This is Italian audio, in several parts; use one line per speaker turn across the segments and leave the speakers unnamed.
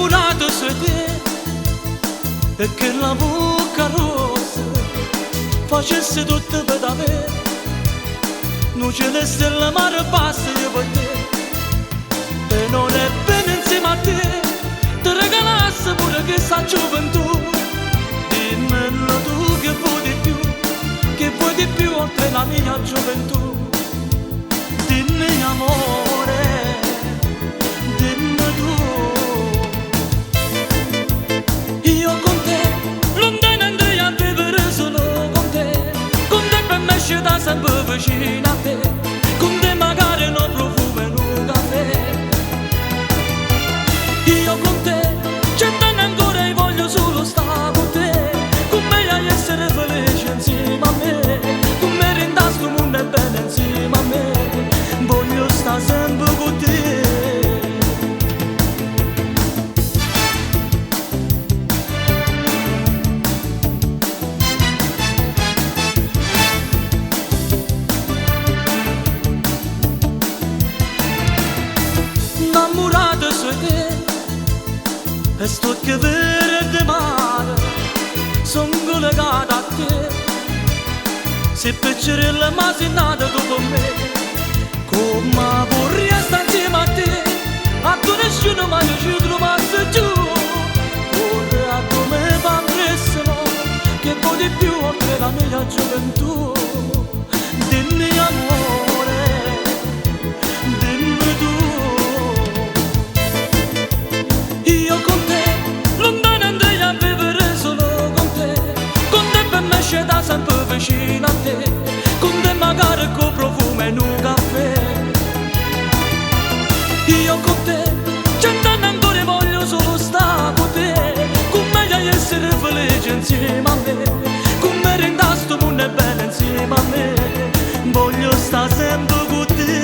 innamorato su te e che la bocca rossa facesse tutto per te. Non ce le stelle mare basta io per te, e non è bene insieme a te ti regalassi pure questa gioventù. Dimmelo tu che vuoi di più oltre la mia gioventù. Dimmi amore, dimmi tu. Io con te lontano andrei a vivere solo con te per me c'è da sempre vicino a te, con te magari non profumo in un caffè. Io con te cent'anni ancora e voglio solo stare con te, con me a essere felice insieme a me, con me rindas tu mondo è bene insieme a me, voglio stare sempre con te. Innamorato su te e sto che verde mare, sono collegato a te. Se piccerella ma sei nata dopo me, come vorrei stare insieme a te, a tu nessuno mai ci trovasse giù. Ora come va presso, che vuoi di più oltre la mia gioventù. Dimmi amore, dimmi tu. Io con te lontano andrei a vivere solo con te per me c'è da sempre vicino a te, con te magari con profumo in un caffè. Io con te cent'anni ancora voglio solo stare con te, con me a essere felice insieme a me, con me rindas sto mondo è bene insieme a me, voglio stare sempre con te.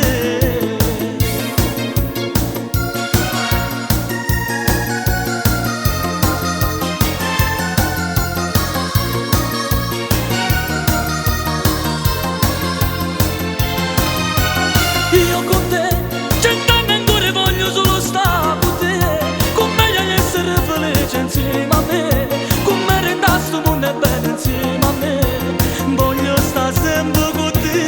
Io con te cent'anni ancora voglio solo stare con te, con me a essere felice insieme a me, con me rindas sto mondo è bene insieme a me, voglio stare sempre con te.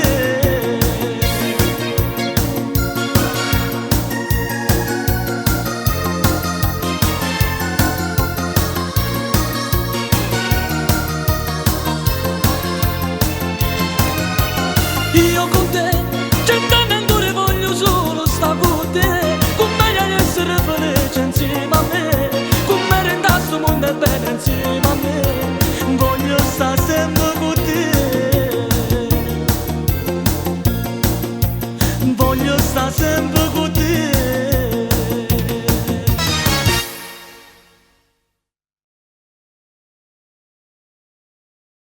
Io con te cent'anni ancora voglio solo stare con te, con me a essere felice insieme a me, con me rindas sto mondo è bene insieme a me, voglio stare sempre con te, voglio stare sempre